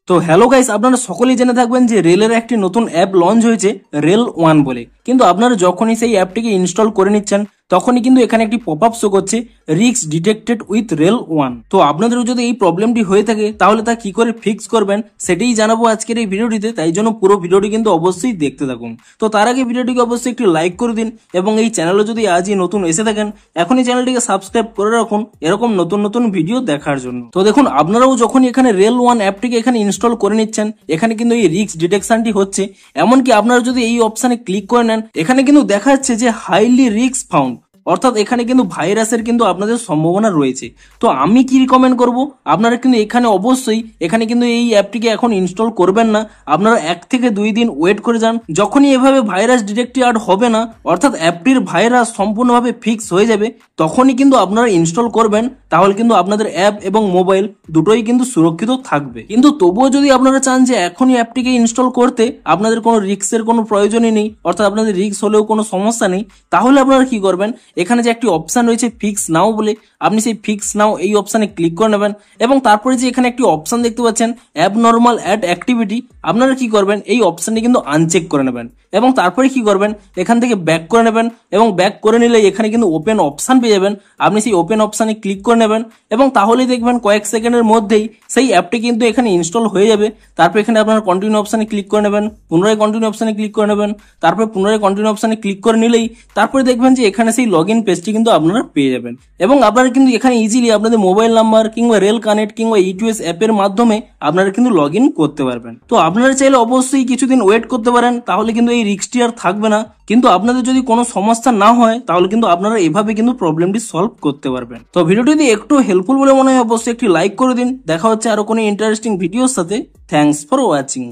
তো hello guys, আপনারা সকলেই জেনে থাকবেন যে রেলের একটি নতুন অ্যাপ লঞ্চ হয়েছে রেল ওয়ান বলে। কিন্তু আপনারা যখনই সেই অ্যাপটিকে ইনস্টল করে নিচ্ছেন তখনই কিন্তু এখানে একটি পপ আপ শো করছে risk detected with rail one. তো আপনাদেরও যদি এই প্রবলেমটি হয়ে থাকে তাহলে তা কি করে ফিক্স করবেন সেটাই জানাবো আজকের এই ভিডিওটিতে, তাই জন্য পুরো ভিডিওটি কিন্তু অবশ্যই দেখতে থাকুন। তো তার আগে ভিডিওটিকে অবশ্যই একটি লাইক করে দিন এবং এই চ্যানেলে যদি আজই নতুন এসে থাকেন এখনই চ্যানেলটিকে সাবস্ক্রাইব করে রাখুন এরকম নতুন নতুন ভিডিও দেখার জন্য। তো দেখুন, আপনারাও যখন এখানে রেল ওয়ান অ্যাপটিকে এখানে ইনস্টল করে নিচ্ছেন এখানে কিন্তু এই রিস্ক ডিটেকশনটি হচ্ছে। এমনকি আপনারা যদি এই অপশনে ক্লিক করে নেন এখানে কিন্তু দেখা যাচ্ছে যে হাইলি রিস্ক ফাউন্ড, অর্থাৎ এখানে কিন্তু ভাইরাসের কিন্তু আপনাদের সম্ভাবনা রয়েছে। তো আমি কি রিকমেন্ড করব, আপনারা কিন্তু এখানে অবশ্যই এখানে কিন্তু এই অ্যাপটিকে এখন ইনস্টল করবেন না, আপনারা 1 থেকে 2 দিন ওয়েট করে যান। যখনই এভাবে ভাইরাস ডিটেক্ট আর হবে না, অর্থাৎ অ্যাপটির ভাইরাস সম্পূর্ণভাবে ফিক্স হয়ে যাবে, তখনই কিন্তু আপনারা ইনস্টল করবেন। তাহলে কিন্তু আপনাদের অ্যাপ এবং মোবাইল দুটোই কিন্তু সুরক্ষিত থাকবে। কিন্তু তবুও যদি আপনারা চান যে এখনই অ্যাপটিকে ইনস্টল করতে, আপনাদের কোনো রিস্কের কোনো প্রয়োজনই নেই, অর্থাৎ আপনাদের রিস্ক হলেও কোনো সমস্যা নেই, তাহলে আপনারা কি করবেন, এখানে যে একটি অপশন রয়েছে ফিক্স নাও বলে, আপনি সেই ফিক্স নাও এই অপশনে ক্লিক করে নেবেন এবং তারপরে যে এখানে একটি অপশন দেখতে পাচ্ছেন অ্যাবনর্মাল অ্যাড অ্যাক্টিভিটি, আপনারা কি করবেন এই অপশনটি কিন্তু আনচেক করে নেবেন এবং তারপরে কি করবেন এখান থেকে ব্যাক করে নেবেন এবং ব্যাক করে নিলে এখানে কিন্তু ওপেন অপশন পেয়ে যাবেন। আপনি সেই ওপেন অপশনে ক্লিক করে নেবেন এবং তাহলেই দেখবেন কয়েক সেকেন্ডের মধ্যেই সেই অ্যাপটি কিন্তু এখানে ইনস্টল হয়ে যাবে। তারপর এখানে আপনার কন্টিনিউ অপশনে ক্লিক করে নেবেন, পুনরায় কন্টিনিউ অপশনে ক্লিক করে নেবেন, তারপর পুনরায় কন্টিনিউ অপশনে ক্লিক করে নিলেই তারপরে দেখবেন যে এখানে সেই লগ ইন পেজটি কিন্তু আপনারা পেয়ে যাবেন এবং আপনারা কিন্তু এখানে ইজিলি আপনাদের মোবাইল নাম্বার কিংবা রেল কানেক্ট কিংবা ইটিএস অ্যাপের মাধ্যমে আপনারা কিন্তু লগ ইন করতে পারবেন। তো আপনারা চাইলে অবশ্যই কিছুদিন ওয়েট করতে পারেন, তাহলে কিন্তু এই রিস্কটি আর থাকবে না। কিন্তু আপনাদের যদি কোনো সমস্যা না হয় তাহলে কিন্তু আপনারা এভাবে কিন্তু প্রবলেমটি সলভ করতে পারবেন। তো ভিডিওটি যদি একটু হেল্পফুল বলে মনে হয় অবশ্যই একটি লাইক করে দিন। দেখা হচ্ছে আরো কোনো ইন্টারেস্টিং ভিডিওর সাথে। Thanks for watching.